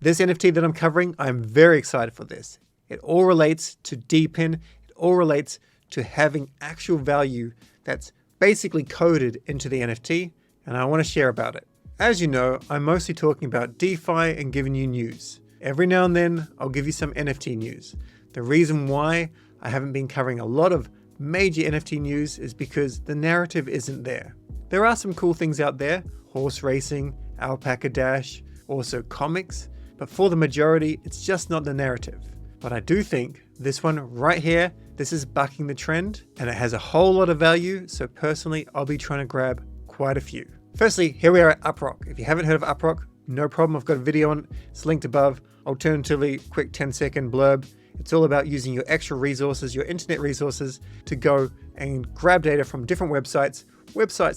This NFT that I'm covering, I'm very excited for this. It all relates to DePin. It all relates to having actual value that's basically coded into the NFT, and I want to share about it. As you know, I'm mostly talking about DeFi and giving you news. Every now and then, I'll give you some NFT news. The reason why I haven't been covering a lot of major NFT news is because the narrative isn't there. There are some cool things out there, horse racing, alpaca dash, also comics, but for the majority, it's just not the narrative. But I do think this one right here, this is bucking the trend and it has a whole lot of value. So personally, I'll be trying to grab quite a few. Firstly, here we are at UpRock. If you haven't heard of UpRock, no problem. I've got a video on it. It's linked above. Alternatively, quick 10-second blurb. It's all about using your extra resources, your internet resources to go and grab data from different websites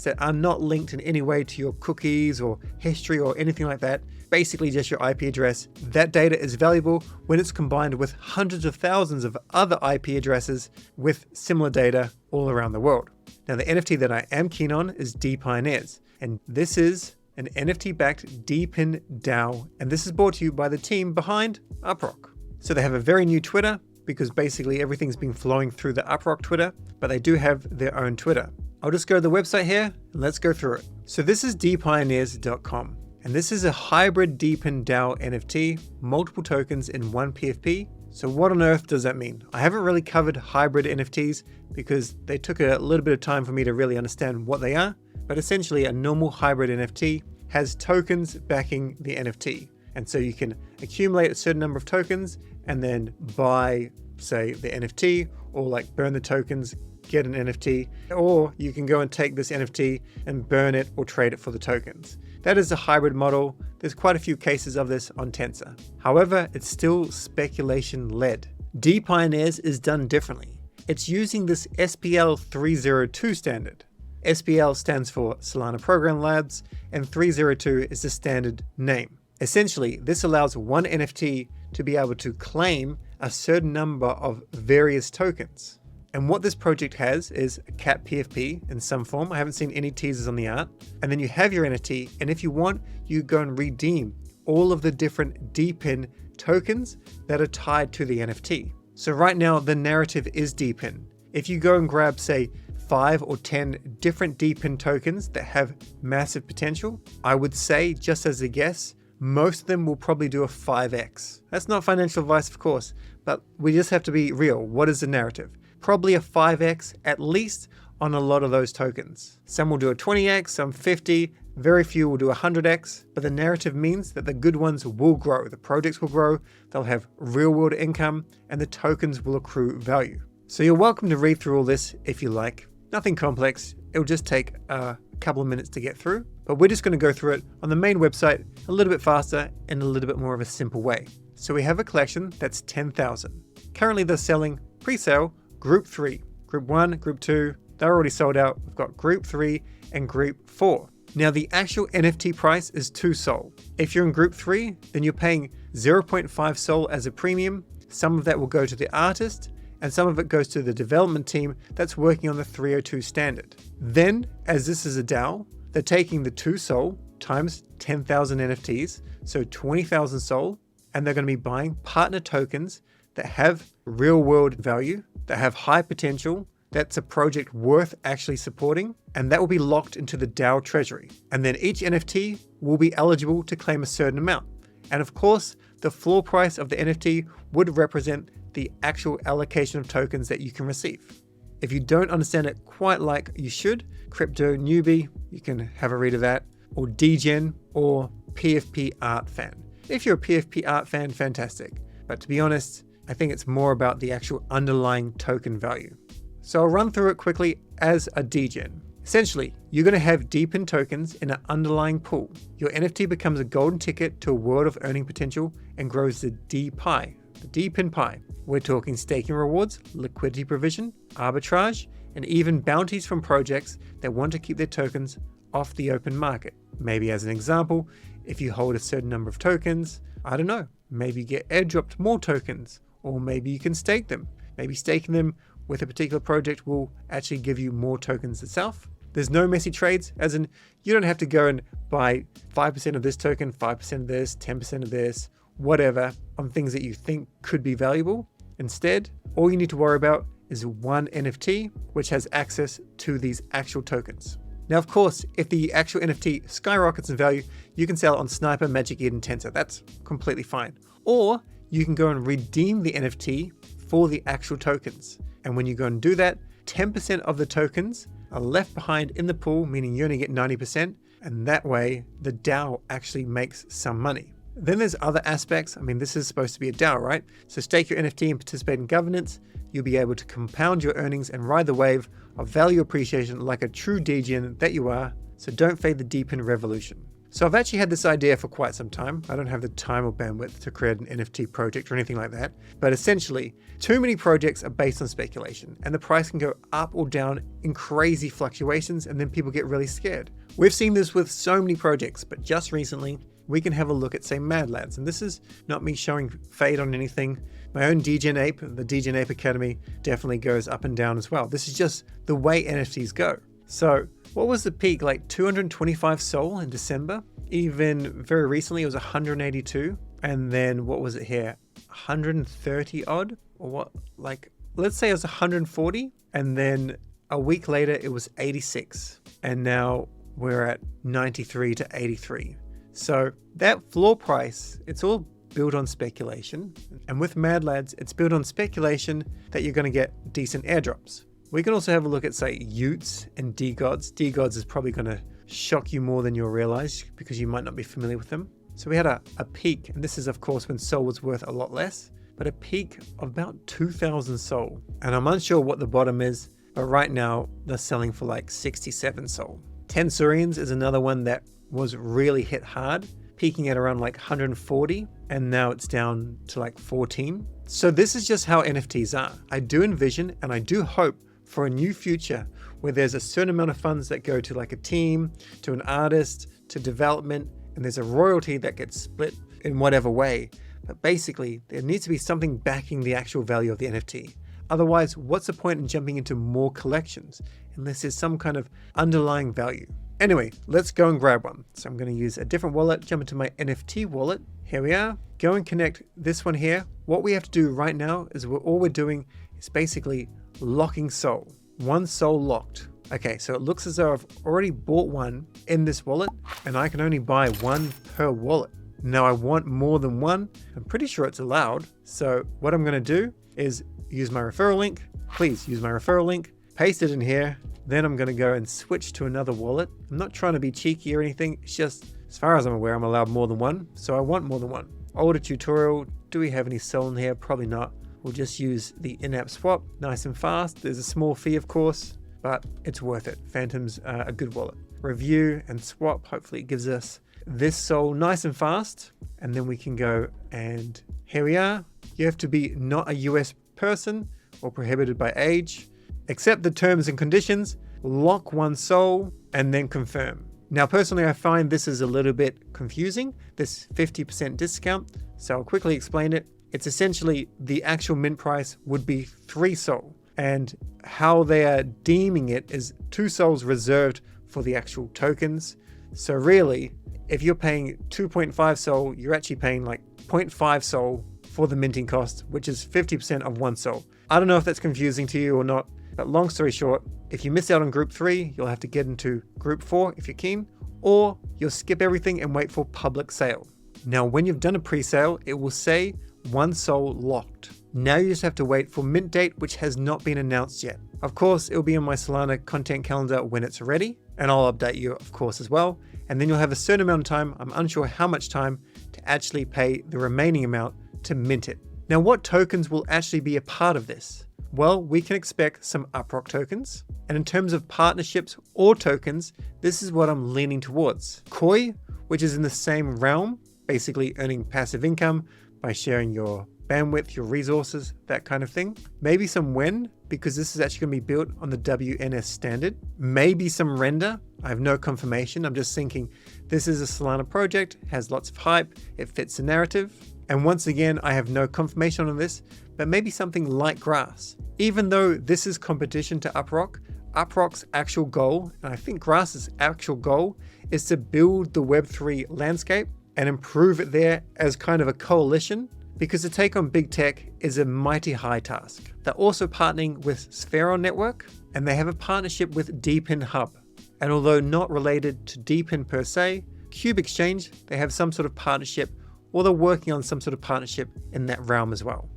that are not linked in any way to your cookies or history or anything like that. Basically just your IP address. That data is valuable when it's combined with hundreds of thousands of other IP addresses with similar data all around the world. Now the NFT that I am keen on is Depioneers, and this is an NFT-backed DePin DAO, and this is brought to you by the team behind UpRock. So they have a very new Twitter, because basically everything's been flowing through the UpRock Twitter, but they do have their own Twitter. I'll just go to the website here and let's go through it. So this is Depioneers.com, and this is a hybrid DePin DAO NFT, multiple tokens in one PFP. So what on earth does that mean? I haven't really covered hybrid NFTs because they took a little bit of time for me to really understand what they are, but essentially a normal hybrid NFT has tokens backing the NFT. And so you can accumulate a certain number of tokens and then buy, say, the NFT, or like burn the tokens, get an NFT, or you can go and take this NFT and burn it or trade it for the tokens. That is a hybrid model. There's quite a few cases of this on Tensor. However, it's still speculation led. Depioneers is done differently. It's using this SPL 302 standard. SPL stands for Solana Program Labs, and 302 is the standard name. Essentially, this allows one NFT to be able to claim a certain number of various tokens. And what this project has is a cat PFP in some form. I haven't seen any teasers on the art. And then you have your NFT, and if you want, you go and redeem all of the different DePin tokens that are tied to the NFT. So right now, the narrative is DePin. If you go and grab, say, 5 or 10 different DePin tokens that have massive potential, I would say, just as a guess, most of them will probably do a 5x. That's not financial advice, of course, but we just have to be real. What is the narrative? Probably a 5x at least on a lot of those tokens. Some will do a 20x, some 50, very few will do 100x, but the narrative means that the good ones will grow. The projects will grow, they'll have real world income, and the tokens will accrue value. So you're welcome to read through all this if you like. Nothing complex. It'll just take a couple of minutes to get through, but we're just going to go through it on the main website a little bit faster and a little bit more of a simple way. So we have a collection that's 10,000. Currently they're selling pre-sale Group 3. Group 1, Group 2, they're already sold out. We've got Group 3 and Group 4. Now the actual NFT price is 2 SOL. If you're in Group 3, then you're paying 0.5 SOL as a premium. Some of that will go to the artist, and some of it goes to the development team that's working on the 302 standard. Then, as this is a DAO, they're taking the 2 SOL times 10,000 NFTs, so 20,000 SOL, and they're going to be buying partner tokens that have real world value, that have high potential, that's a project worth actually supporting, and that will be locked into the DAO treasury. And then each NFT will be eligible to claim a certain amount. And of course, the floor price of the NFT would represent the actual allocation of tokens that you can receive. If you don't understand it quite like you should, Crypto Newbie, you can have a read of that, or DGen, or PFP Art Fan. If you're a PFP Art fan, fantastic. But to be honest, I think it's more about the actual underlying token value. So I'll run through it quickly as a DGen. Essentially, you're going to have DePin tokens in an underlying pool. Your NFT becomes a golden ticket to a world of earning potential and grows the DPI, the DePin pie. We're talking staking rewards, liquidity provision, arbitrage, and even bounties from projects that want to keep their tokens off the open market. Maybe as an example, if you hold a certain number of tokens, I don't know, maybe you get airdropped more tokens, or maybe you can stake them. Maybe staking them with a particular project will actually give you more tokens itself. There's no messy trades, as in you don't have to go and buy 5% of this token, 5% of this, 10% of this, whatever on things that you think could be valuable. Instead, all you need to worry about is one NFT, which has access to these actual tokens. Now, of course, if the actual NFT skyrockets in value, you can sell it on Sniper, Magic Eden, Tensor. That's completely fine. Or you can go and redeem the NFT for the actual tokens. And when you go and do that, 10% of the tokens are left behind in the pool, meaning you only get 90%. And that way, the DAO actually makes some money. Then there's other aspects. I mean, this is supposed to be a DAO, right? So stake your NFT and participate in governance. You'll be able to compound your earnings and ride the wave of value appreciation like a true degen that you are. So don't fade the DePin revolution. So I've actually had this idea for quite some time. I don't have the time or bandwidth to create an NFT project or anything like that. But essentially, too many projects are based on speculation, and the price can go up or down in crazy fluctuations, and then people get really scared. We've seen this with so many projects, but just recently, we can have a look at, say, Mad Lads. And this is not me showing fade on anything. My own Degen Ape, the Degen Ape Academy, definitely goes up and down as well. This is just the way NFTs go. So what was the peak? Like 225 Sol in December? Even very recently, it was 182. And then what was it here? 130 odd? Or what? Like, let's say it was 140. And then a week later, it was 86. And now we're at 93 to 83. So that floor price, it's all built on speculation. And with Mad Lads, it's built on speculation that you're going to get decent airdrops. We can also have a look at, say, Utes and DGods. DGods is probably going to shock you more than you'll realize because you might not be familiar with them. So we had a peak, and this is, of course, when Sol was worth a lot less, but a peak of about 2,000 Sol. And I'm unsure what the bottom is, but right now they're selling for like 67 Sol. Tensorians is another one that was really hit hard, peaking at around like 140, and now it's down to like 14. So this is just how NFTs are. I do envision and I do hope for a new future where there's a certain amount of funds that go to like a team, to an artist, to development, and there's a royalty that gets split in whatever way. But basically, there needs to be something backing the actual value of the NFT. Otherwise, what's the point in jumping into more collections unless there's some kind of underlying value? Anyway, let's go and grab one. So I'm going to use a different wallet, jump into my NFT wallet. Here we are. Go and connect this one here. What we have to do right now is all we're doing is basically locking Sol. One Sol locked. Okay, so it looks as though I've already bought one in this wallet and I can only buy one per wallet. Now I want more than one. I'm pretty sure it's allowed. So what I'm going to do is use my referral link. Please use my referral link, paste it in here. Then I'm going to go and switch to another wallet. I'm not trying to be cheeky or anything. It's just, as far as I'm aware, I'm allowed more than one. So I want more than one. Older tutorial. Do we have any Sol in here? Probably not. We'll just use the in-app swap. Nice and fast. There's a small fee, of course, but it's worth it. Phantom's a good wallet. Review and swap. Hopefully it gives us this Sol nice and fast. And then we can go and here we are. You have to be not a US person or prohibited by age. Accept the terms and conditions, lock one Sol, and then confirm. Now, personally, I find this is a little bit confusing, this 50% discount. So I'll quickly explain it. It's essentially the actual mint price would be 3 Sol. And how they are deeming it is 2 Sols reserved for the actual tokens. So really, if you're paying 2.5 Sol, you're actually paying like 0.5 Sol for the minting cost, which is 50% of 1 Sol. I don't know if that's confusing to you or not. But long story short, if you miss out on group 3, you'll have to get into group 4 if you're keen, or you'll skip everything and wait for public sale. Now, when you've done a pre-sale, it will say 1 Sol locked. Now you just have to wait for mint date, which has not been announced yet. Of course, it'll be on my Solana content calendar when it's ready, and I'll update you, of course, as well. And then you'll have a certain amount of time, I'm unsure how much time, to actually pay the remaining amount to mint it. Now, what tokens will actually be a part of this? Well, we can expect some UpRock tokens. And in terms of partnerships or tokens, this is what I'm leaning towards. Koi, which is in the same realm, basically earning passive income by sharing your bandwidth, your resources, that kind of thing. Maybe some Wen, because this is actually going to be built on the WNS standard. Maybe some Render. I have no confirmation. I'm just thinking this is a Solana project, has lots of hype, it fits the narrative. And once again, I have no confirmation on this, but maybe something like Grass. Even though this is competition to UpRock, UpRock's actual goal, and I think Grass's actual goal, is to build the Web3 landscape and improve it there as kind of a coalition, because to take on big tech is a mighty high task. They're also partnering with Referral Network, and they have a partnership with DePin Hub. And although not related to DePin per se, Cube Exchange, they have some sort of partnership, or they're working on some sort of partnership in that realm as well.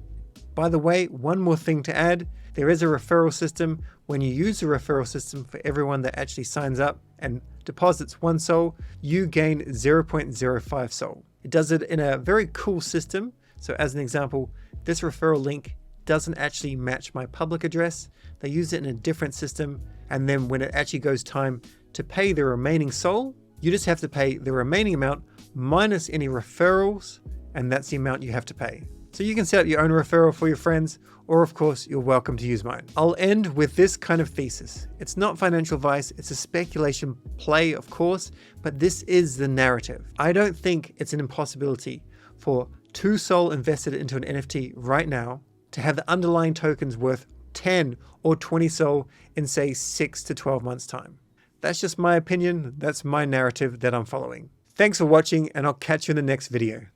By the way, one more thing to add, there is a referral system. When you use the referral system, for everyone that actually signs up and deposits 1 SOL, you gain 0.05 SOL. It does it in a very cool system. So as an example, this referral link doesn't actually match my public address. They use it in a different system. And then when it actually goes time to pay the remaining SOL, you just have to pay the remaining amount minus any referrals, and that's the amount you have to pay. So you can set up your own referral for your friends, or of course, you're welcome to use mine. I'll end with this kind of thesis. It's not financial advice, it's a speculation play, of course, but this is the narrative. I don't think it's an impossibility for 2 SOL invested into an NFT right now to have the underlying tokens worth 10 or 20 SOL in say 6 to 12 months time. That's just my opinion, that's my narrative that I'm following. Thanks for watching, and I'll catch you in the next video.